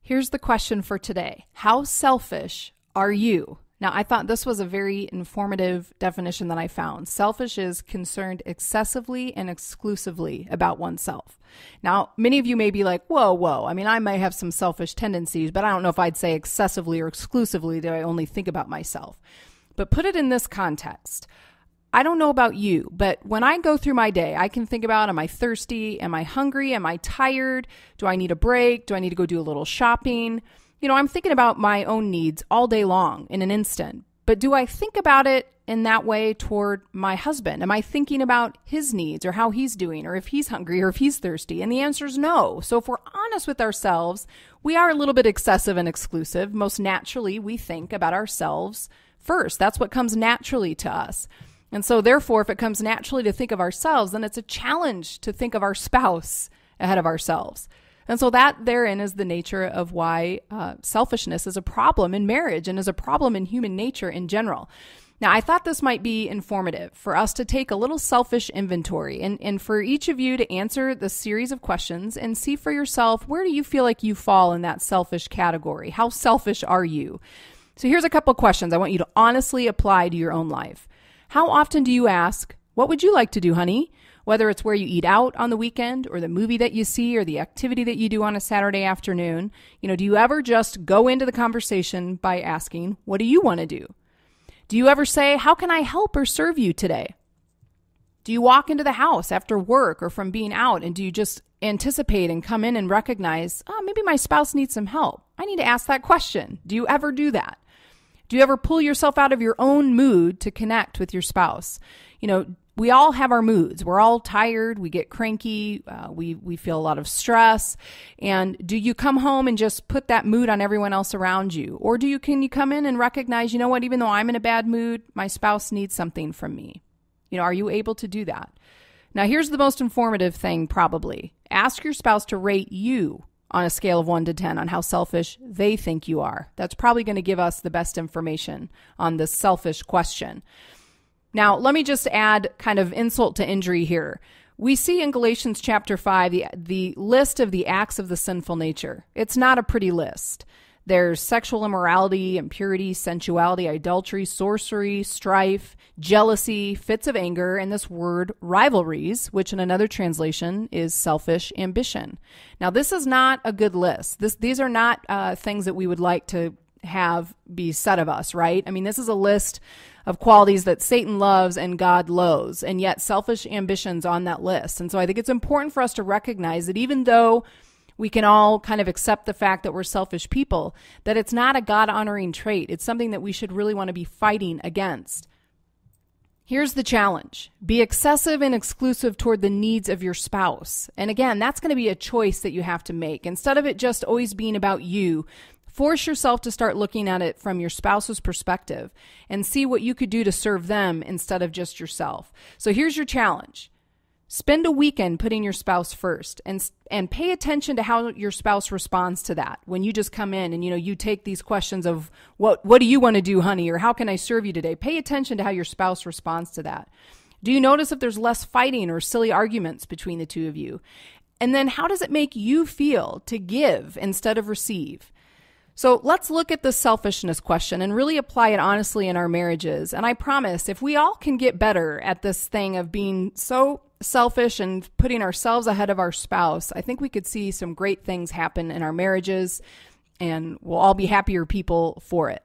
Here's the question for today. How selfish are you? Now, I thought this was a very informative definition that I found. Selfish is concerned excessively and exclusively about oneself. Now, many of you may be like, whoa. I mean, I may have some selfish tendencies, but I don't know if I'd say excessively or exclusively that I only think about myself. But put it in this context. I don't know about you, but when I go through my day, I can think about, am I thirsty? Am I hungry? Am I tired? Do I need a break? Do I need to go do a little shopping? I'm thinking about my own needs all day long in an instant. But do I think about it in that way toward my husband? Am I thinking about his needs or how he's doing or if he's hungry or if he's thirsty? And the answer is no. So if we're honest with ourselves, we are a little bit excessive and exclusive. Most naturally, we think about ourselves first. That's what comes naturally to us. And so therefore, if it comes naturally to think of ourselves, then it's a challenge to think of our spouse ahead of ourselves. And so that therein is the nature of why selfishness is a problem in marriage and is a problem in human nature in general. Now, I thought this might be informative for us to take a little selfish inventory and for each of you to answer the series of questions and see for yourself, where do you feel like you fall in that selfish category? How selfish are you? So here's a couple of questions I want you to honestly apply to your own life. How often do you ask, what would you like to do, honey? Whether it's where you eat out on the weekend or the movie that you see or the activity that you do on a Saturday afternoon, do you ever just go into the conversation by asking, what do you want to do? Do you ever say, how can I help or serve you today? Do you walk into the house after work or from being out and do you just anticipate and come in and recognize, maybe my spouse needs some help? I need to ask that question. Do you ever do that? Do you ever pull yourself out of your own mood to connect with your spouse? We all have our moods. We're all tired. We get cranky. We feel a lot of stress. And do you come home and just put that mood on everyone else around you? Or can you come in and recognize, you know what, even though I'm in a bad mood, my spouse needs something from me? Are you able to do that? Now, here's the most informative thing probably. Ask your spouse to rate you on a scale of 1 to 10 on how selfish they think you are. That's probably going to give us the best information on this selfish question. Now, let me just add kind of insult to injury here. We see in Galatians chapter 5 the list of the acts of the sinful nature. It's not a pretty list. There's sexual immorality, impurity, sensuality, adultery, sorcery, strife, jealousy, fits of anger, and this word rivalries, which in another translation is selfish ambition. Now, this is not a good list. These are not things that we would like to have be said of us, right? I mean, this is a list of qualities that Satan loves and God loathes, and yet selfish ambition's on that list. And so I think it's important for us to recognize that even though we can all kind of accept the fact that we're selfish people, that it's not a God-honoring trait. It's something that we should really want to be fighting against. Here's the challenge. Be excessive and exclusive toward the needs of your spouse. And again, that's going to be a choice that you have to make. Instead of it just always being about you, force yourself to start looking at it from your spouse's perspective and see what you could do to serve them instead of just yourself. So here's your challenge. Spend a weekend putting your spouse first and pay attention to how your spouse responds to that. When you just come in and, you take these questions of what do you want to do, honey? Or how can I serve you today? Pay attention to how your spouse responds to that. Do you notice if there's less fighting or silly arguments between the two of you? And then how does it make you feel to give instead of receive? So let's look at the selfishness question and really apply it honestly in our marriages. And I promise if we all can get better at this thing of being so selfish and putting ourselves ahead of our spouse, I think we could see some great things happen in our marriages and we'll all be happier people for it.